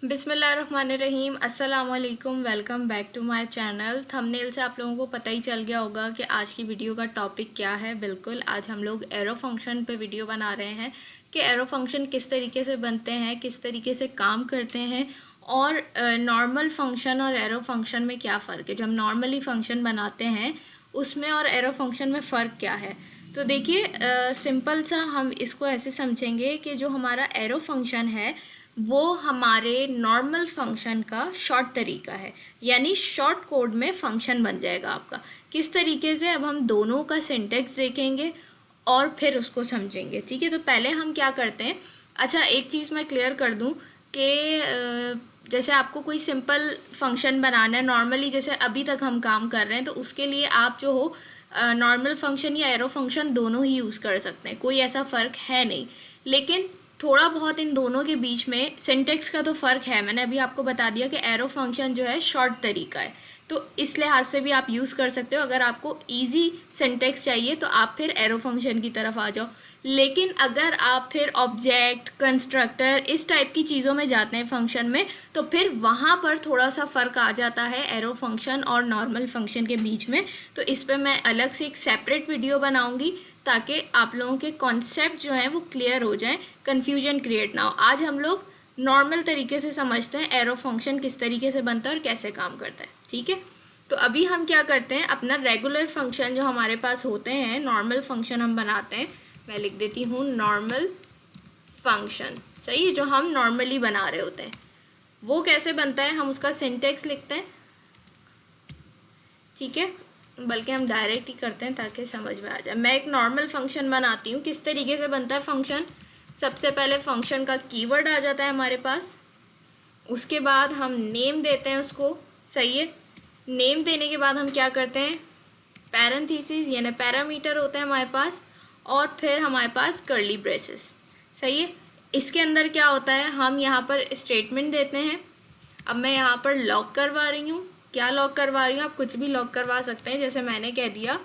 बिस्मिल्लाहिर्रहमानिर्रहीम। अस्सलाम वालेकुम। Welcome back to my channel. Thumbnail से आप लोगों को पता ही चल गया होगा कि आज की वीडियो का टॉपिक क्या है। बिल्कुल, आज हम लोग एरो फंक्शन पे वीडियो बना रहे हैं कि एरो फंक्शन किस तरीके से बनते हैं, किस तरीके से काम करते हैं और नॉर्मल फंक्शन और एरो फंक्शन में क्या फ़र्क है। जब नॉर्मली फंक्शन बनाते हैं उसमें और एरो फंक्शन में फ़र्क क्या है। तो देखिए, सिंपल सा हम इसको ऐसे समझेंगे कि जो हमारा एरो फंक्शन है वो हमारे नॉर्मल फंक्शन का शॉर्ट तरीका है, यानी शॉर्ट कोड में फंक्शन बन जाएगा आपका। किस तरीके से, अब हम दोनों का सिंटेक्स देखेंगे और फिर उसको समझेंगे। ठीक है, तो पहले हम क्या करते हैं। अच्छा, एक चीज़ मैं क्लियर कर दूं कि जैसे आपको कोई सिंपल फंक्शन बनाना है नॉर्मली, जैसे अभी तक हम काम कर रहे हैं, तो उसके लिए आप जो हो नॉर्मल फंक्शन या एरो फंक्शन दोनों ही यूज़ कर सकते हैं, कोई ऐसा फ़र्क है नहीं। लेकिन थोड़ा बहुत इन दोनों के बीच में सिंटेक्स का तो फ़र्क है। मैंने अभी आपको बता दिया कि एरो फंक्शन जो है शॉर्ट तरीका है, तो इस लिहाज से भी आप यूज़ कर सकते हो। अगर आपको इजी सिंटेक्स चाहिए तो आप फिर एरो फंक्शन की तरफ आ जाओ। लेकिन अगर आप फिर ऑब्जेक्ट, कंस्ट्रक्टर, इस टाइप की चीज़ों में जाते हैं फंक्शन में, तो फिर वहाँ पर थोड़ा सा फ़र्क आ जाता है एरो फंक्शन और नॉर्मल फंक्शन के बीच में। तो इस पर मैं अलग से एक सेपरेट वीडियो बनाऊँगी ताकि आप लोगों के कॉन्सेप्ट जो हैं वो क्लियर हो जाएं, कन्फ्यूजन क्रिएट ना हो। आज हम लोग नॉर्मल तरीके से समझते हैं एरो फंक्शन किस तरीके से बनता है और कैसे काम करता है। ठीक है, तो अभी हम क्या करते हैं, अपना रेगुलर फंक्शन जो हमारे पास होते हैं, नॉर्मल फंक्शन हम बनाते हैं। मैं लिख देती हूँ नॉर्मल फंक्शन। सही है, जो हम नॉर्मली बना रहे होते हैं वो कैसे बनता है, हम उसका सिंटेक्स लिखते हैं। ठीक है, बल्कि हम डायरेक्ट ही करते हैं ताकि समझ में आ जाए। मैं एक नॉर्मल फंक्शन बनाती हूँ। किस तरीके से बनता है फंक्शन, सबसे पहले फंक्शन का कीवर्ड आ जाता है हमारे पास, उसके बाद हम नेम देते हैं उसको। सही है, नेम देने के बाद हम क्या करते हैं, पैरेंथेसिस यानी पैरामीटर होता है हमारे पास, और फिर हमारे पास कर्ली ब्रेसेस। सही है, इसके अंदर क्या होता है, हम यहाँ पर स्टेटमेंट देते हैं। अब मैं यहाँ पर लॉक करवा रही हूँ। क्या लॉक करवा रही हूँ, आप कुछ भी लॉक करवा सकते हैं, जैसे मैंने कह दिया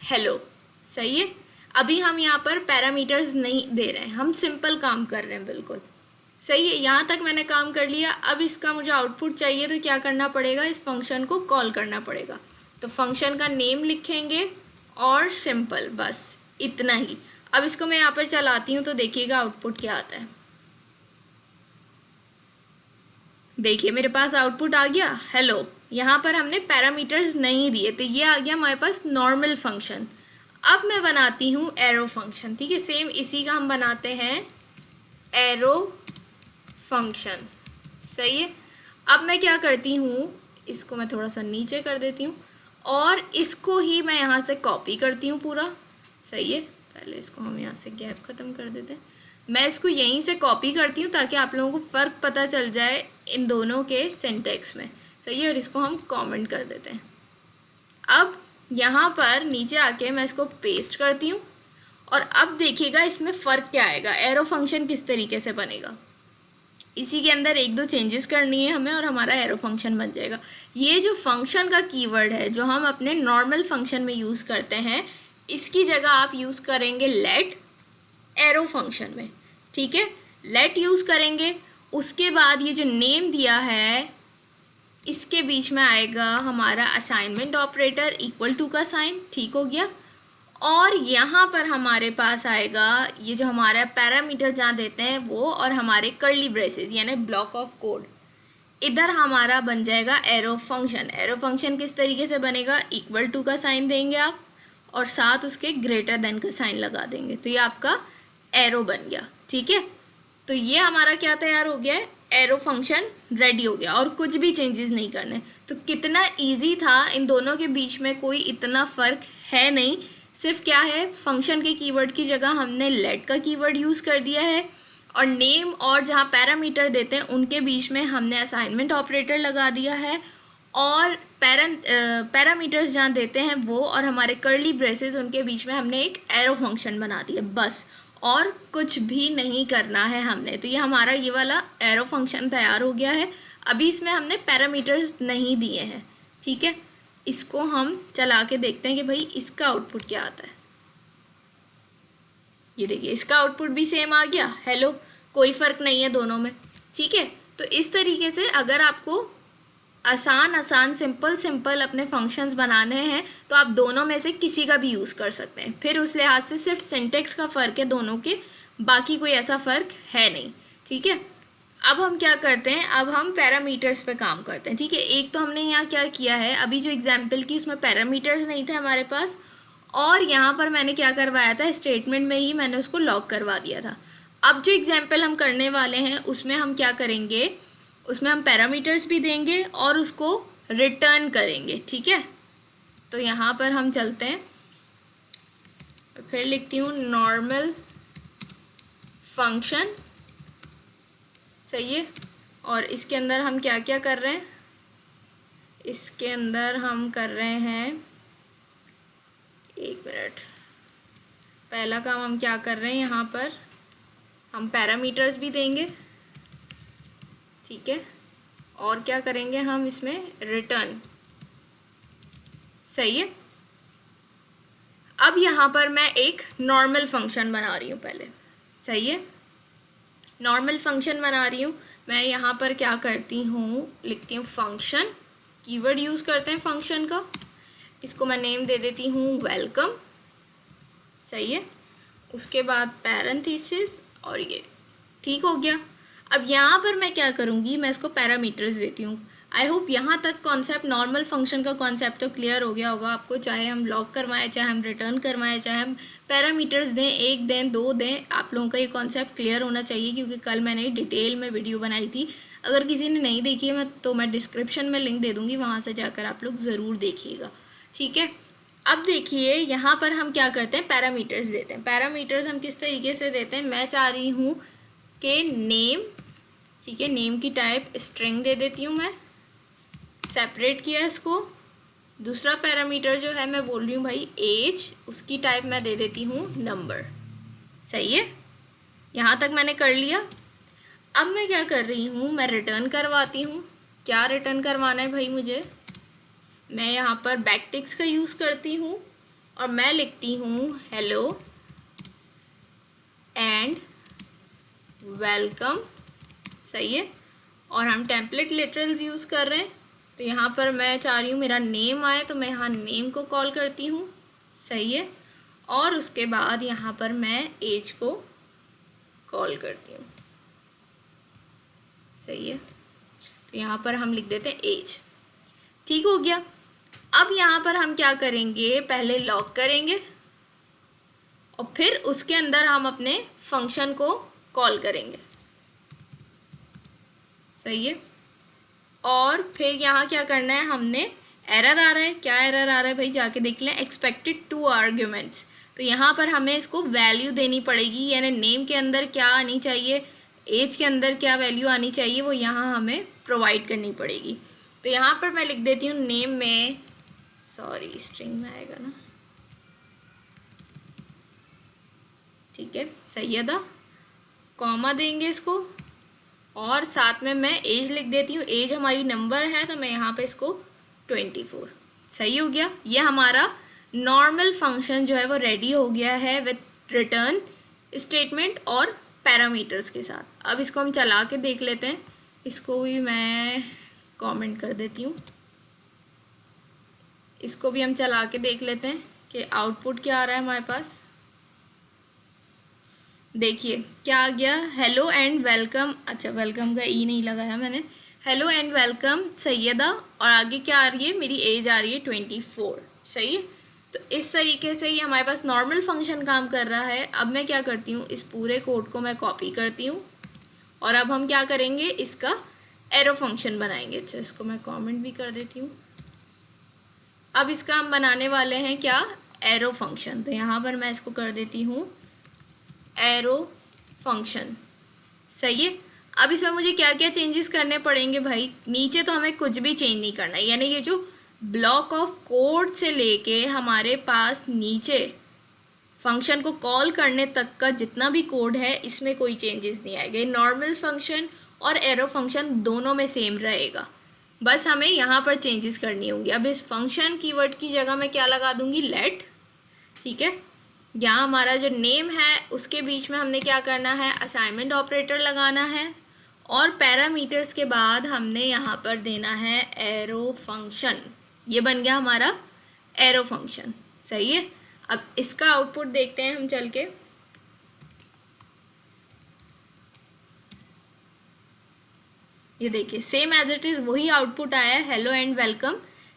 हेलो। सही है, अभी हम यहाँ पर पैरामीटर्स नहीं दे रहे हैं, हम सिंपल काम कर रहे हैं। बिल्कुल सही है, यहाँ तक मैंने काम कर लिया। अब इसका मुझे आउटपुट चाहिए तो क्या करना पड़ेगा, इस फंक्शन को कॉल करना पड़ेगा। तो फंक्शन का नेम लिखेंगे और सिंपल, बस इतना ही। अब इसको मैं यहाँ पर चलाती हूँ तो देखिएगा आउटपुट क्या आता है। देखिए मेरे पास आउटपुट आ गया हेलो। यहाँ पर हमने पैरामीटर्स नहीं दिए तो ये आ गया हमारे पास नॉर्मल फंक्शन। अब मैं बनाती हूँ एरो फंक्शन। ठीक है, सेम इसी का हम बनाते हैं एरो फंक्शन। सही है, अब मैं क्या करती हूँ, इसको मैं थोड़ा सा नीचे कर देती हूँ और इसको ही मैं यहाँ से कॉपी करती हूँ पूरा। सही है, पहले इसको हम यहाँ से गैप ख़त्म कर देते हैं। मैं इसको यहीं से कॉपी करती हूँ ताकि आप लोगों को फ़र्क पता चल जाए इन दोनों के सिंटेक्स में। सही है, और इसको हम कमेंट कर देते हैं। अब यहाँ पर नीचे आके मैं इसको पेस्ट करती हूँ और अब देखिएगा इसमें फ़र्क क्या आएगा, एरो फंक्शन किस तरीके से बनेगा। इसी के अंदर एक दो चेंजेस करनी है हमें और हमारा एरो फंक्शन बन जाएगा। ये जो फंक्शन का कीवर्ड है जो हम अपने नॉर्मल फंक्शन में यूज़ करते हैं, इसकी जगह आप यूज़ करेंगे लेट एरो फंक्शन में। ठीक है, लेट यूज़ करेंगे। उसके बाद ये जो नेम दिया है इसके बीच में आएगा हमारा असाइनमेंट ऑपरेटर इक्वल टू का साइन। ठीक हो गया, और यहाँ पर हमारे पास आएगा ये जो हमारा पैरामीटर जहाँ देते हैं वो, और हमारे कर्ली ब्रेसेस यानी ब्लॉक ऑफ कोड। इधर हमारा बन जाएगा एरो फंक्शन। एरो फंक्शन किस तरीके से बनेगा, इक्वल टू का साइन देंगे आप और साथ उसके ग्रेटर देन का साइन लगा देंगे, तो ये आपका एरो बन गया। ठीक है, तो ये हमारा क्या तैयार हो गया है, एरो फंक्शन रेडी हो गया और कुछ भी चेंजेस नहीं करने। तो कितना इजी था, इन दोनों के बीच में कोई इतना फ़र्क है नहीं। सिर्फ क्या है, फंक्शन के कीवर्ड की जगह हमने लेट का कीवर्ड यूज़ कर दिया है और नेम और जहाँ पैरामीटर देते हैं उनके बीच में हमने असाइनमेंट ऑपरेटर लगा दिया है, और पैरामीटर्स जहाँ देते हैं वो और हमारे कर्ली ब्रेसेस उनके बीच में हमने एक एरो फंक्शन बना दिया, बस। और कुछ भी नहीं करना है हमने। तो ये हमारा ये वाला एरो फंक्शन तैयार हो गया है। अभी इसमें हमने पैरामीटर्स नहीं दिए हैं। ठीक है, इसको हम चला के देखते हैं कि भाई इसका आउटपुट क्या आता है। ये देखिए इसका आउटपुट भी सेम आ गया हेलो, कोई फ़र्क नहीं है दोनों में। ठीक है, तो इस तरीके से अगर आपको आसान सिंपल अपने फंक्शंस बनाने हैं तो आप दोनों में से किसी का भी यूज़ कर सकते हैं। फिर उस लिहाज से सिर्फ सिंटेक्स का फ़र्क है दोनों के, बाकी कोई ऐसा फ़र्क है नहीं। ठीक है, अब हम क्या करते हैं, अब हम पैरामीटर्स पे काम करते हैं। ठीक है, एक तो हमने यहाँ क्या किया है, अभी जो एग्जाम्पल की उसमें पैरामीटर्स नहीं थे हमारे पास, और यहाँ पर मैंने क्या करवाया था, स्टेटमेंट में ही मैंने उसको लॉक करवा दिया था। अब जो एग्जाम्पल हम करने वाले हैं उसमें हम क्या करेंगे, उसमें हम पैरामीटर्स भी देंगे और उसको रिटर्न करेंगे। ठीक है, तो यहाँ पर हम चलते हैं, फिर लिखती हूँ नॉर्मल फंक्शन। सही है, और इसके अंदर हम क्या क्या कर रहे हैं, इसके अंदर हम कर रहे हैं, एक मिनट, पहला काम हम क्या कर रहे हैं, यहाँ पर हम पैरामीटर्स भी देंगे। ठीक है, और क्या करेंगे हम इसमें, रिटर्न। सही है, अब यहाँ पर मैं एक नॉर्मल फंक्शन बना रही हूँ पहले। सही है, नॉर्मल फंक्शन बना रही हूँ मैं। यहाँ पर क्या करती हूँ, लिखती हूँ फंक्शन, कीवर्ड यूज़ करते हैं फंक्शन का, इसको मैं नेम दे देती हूँ वेलकम। सही है, उसके बाद पैरेंथेसिस, और ये ठीक हो गया। अब यहाँ पर मैं क्या करूँगी, मैं इसको पैरामीटर्स देती हूँ। आई होप यहाँ तक कॉन्सेप्ट, नॉर्मल फंक्शन का कॉन्सेप्ट तो क्लियर हो गया होगा आपको। चाहे हम लॉक करवाएं, चाहे हम रिटर्न करवाएं, चाहे हम पैरामीटर्स दें, एक दें, दो दें, आप लोगों का ये कॉन्सेप्ट क्लियर होना चाहिए, क्योंकि कल मैंने डिटेल में वीडियो बनाई थी। अगर किसी ने नहीं देखी है तो मैं डिस्क्रिप्शन में लिंक दे दूँगी, वहाँ से जाकर आप लोग ज़रूर देखिएगा। ठीक है, अब देखिए यहाँ पर हम क्या करते हैं, पैरामीटर्स देते हैं। पैरामीटर्स हम किस तरीके से देते हैं, मैं चाह रही हूँ कि नेम, ठीक है, नेम की टाइप स्ट्रिंग दे देती हूँ मैं, सेपरेट किया इसको। दूसरा पैरामीटर जो है मैं बोल रही हूँ भाई एज, उसकी टाइप मैं दे देती हूँ नंबर। सही है, यहाँ तक मैंने कर लिया। अब मैं क्या कर रही हूँ, मैं रिटर्न करवाती हूँ। क्या रिटर्न करवाना है भाई मुझे, मैं यहाँ पर बैकटिक्स का यूज़ करती हूँ और मैं लिखती हूँ हेलो एंड वेलकम। सही है, और हम टेम्पलेट लिटरल्स यूज़ कर रहे हैं, तो यहाँ पर मैं चाह रही हूँ मेरा नेम आए, तो मैं यहाँ नेम को कॉल करती हूँ। सही है, और उसके बाद यहाँ पर मैं एज को कॉल करती हूँ। सही है, तो यहाँ पर हम लिख देते हैं एज। ठीक हो गया। अब यहाँ पर हम क्या करेंगे, पहले लॉक करेंगे और फिर उसके अंदर हम अपने फंक्शन को कॉल करेंगे। सही है, और फिर यहाँ क्या करना है, हमने एरर आ रहा है, क्या एरर आ रहा है भाई जाके देख लें, एक्सपेक्टेड 2 आर्ग्यूमेंट्स। तो यहाँ पर हमें इसको वैल्यू देनी पड़ेगी, यानी नेम के अंदर क्या आनी चाहिए, एज के अंदर क्या वैल्यू आनी चाहिए, वो यहाँ हमें प्रोवाइड करनी पड़ेगी। तो यहाँ पर मैं लिख देती हूँ नेम में, सॉरी स्ट्रिंग में आएगा ना, ठीक है, सैयदा, कॉमा देंगे इसको, और साथ में मैं एज लिख देती हूँ। एज हमारी नंबर है, तो मैं यहाँ पे इसको 24। सही हो गया, ये हमारा नॉर्मल फंक्शन जो है वो रेडी हो गया है विद रिटर्न स्टेटमेंट और पैरामीटर्स के साथ। अब इसको हम चला के देख लेते हैं, इसको भी मैं कमेंट कर देती हूँ, इसको भी हम चला के देख लेते हैं कि आउटपुट क्या आ रहा है हमारे पास। देखिए क्या आ गया, हेलो एंड वेलकम, अच्छा वेलकम का ई नहीं लगाया मैंने, हेलो एंड वेलकम सैयदा, और आगे क्या आ रही है, मेरी एज आ रही है 24। सही है, तो इस तरीके से ये हमारे पास नॉर्मल फंक्शन काम कर रहा है। अब मैं क्या करती हूँ, इस पूरे कोड को मैं कॉपी करती हूँ और अब हम क्या करेंगे, इसका एरो फंक्शन बनाएंगे। अच्छा इसको मैं कमेंट भी कर देती हूँ। अब इसका हम बनाने वाले हैं क्या, एरो फंक्शन। तो यहाँ पर मैं इसको कर देती हूँ एरो फंक्शन। सही है, अब इसमें मुझे क्या क्या चेंजेस करने पड़ेंगे भाई, नीचे तो हमें कुछ भी चेंज नहीं करना है, यानी ये जो ब्लॉक ऑफ कोड से लेके हमारे पास नीचे फंक्शन को कॉल करने तक का जितना भी कोड है, इसमें कोई चेंजेस नहीं आएंगे। नॉर्मल फंक्शन और एरो फंक्शन दोनों में सेम रहेगा, बस हमें यहाँ पर चेंजेस करनी होंगी। अब इस फंक्शन कीवर्ड की जगह मैं क्या लगा दूँगी, लेट। ठीक है, यहाँ हमारा जो नेम है उसके बीच में हमने क्या करना है, असाइनमेंट ऑपरेटर लगाना है, और पैरामीटर्स के बाद हमने यहाँ पर देना है एरो फंक्शन। ये बन गया हमारा एरो फंक्शन, सही है। अब इसका आउटपुट देखते हैं हम चल के। ये देखिए सेम एज इट इज़ वही आउटपुट आया है, हेलो एंड वेलकम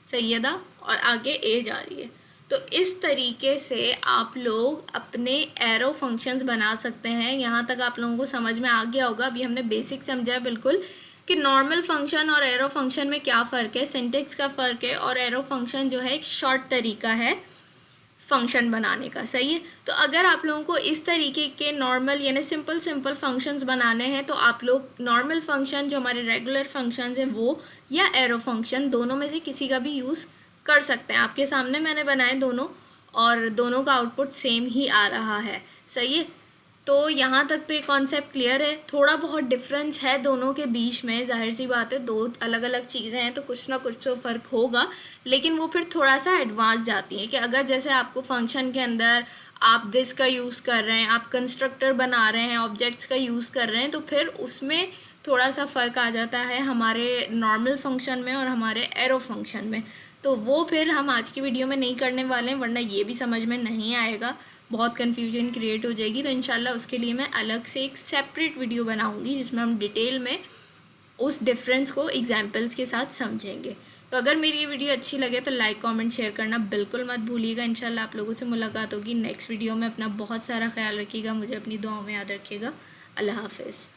सैयदा, और आगे एज आ रही है। तो इस तरीके से आप लोग अपने एरो फंक्शंस बना सकते हैं। यहाँ तक आप लोगों को समझ में आ गया होगा। अभी हमने बेसिक समझा है बिल्कुल कि नॉर्मल फंक्शन और एरो फंक्शन में क्या फ़र्क है, सिंटेक्स का फ़र्क है, और एरो फंक्शन जो है एक शॉर्ट तरीका है फंक्शन बनाने का, सही है। तो अगर आप लोगों को इस तरीके के नॉर्मल यानी सिंपल फंक्शंस बनाने हैं तो आप लोग नॉर्मल फंक्शन जो हमारे रेगुलर फंक्शंस हैं वो, या एरो फंक्शन, दोनों में से किसी का भी यूज़ कर सकते हैं। आपके सामने मैंने बनाए दोनों, और दोनों का आउटपुट सेम ही आ रहा है, सही है। तो यहाँ तक तो ये कॉन्सेप्ट क्लियर है। थोड़ा बहुत डिफरेंस है दोनों के बीच में, जाहिर सी बात है, दो अलग अलग चीज़ें हैं तो कुछ ना कुछ तो फ़र्क होगा, लेकिन वो फिर थोड़ा सा एडवांस जाती है कि अगर जैसे आपको फंक्शन के अंदर आप दिस का यूज़ कर रहे हैं, आप कंस्ट्रक्टर बना रहे हैं, ऑब्जेक्ट्स का यूज़ कर रहे हैं, तो फिर उसमें थोड़ा सा फ़र्क आ जाता है हमारे नॉर्मल फंक्शन में और हमारे एरो फंक्शन में। तो वो फिर हम आज की वीडियो में नहीं करने वाले हैं, वरना ये भी समझ में नहीं आएगा, बहुत कन्फ्यूजन क्रिएट हो जाएगी। तो इंशाल्लाह उसके लिए मैं अलग से एक सेपरेट वीडियो बनाऊंगी जिसमें हम डिटेल में उस डिफरेंस को एग्जांपल्स के साथ समझेंगे। तो अगर मेरी ये वीडियो अच्छी लगे तो लाइक कमेंट शेयर करना बिल्कुल मत भूलिएगा। इंशाल्लाह आप लोगों से मुलाकात होगी नेक्स्ट वीडियो में। अपना बहुत सारा ख्याल रखिएगा, मुझे अपनी दुआओं में याद रखिएगा। अल्लाह हाफिज़।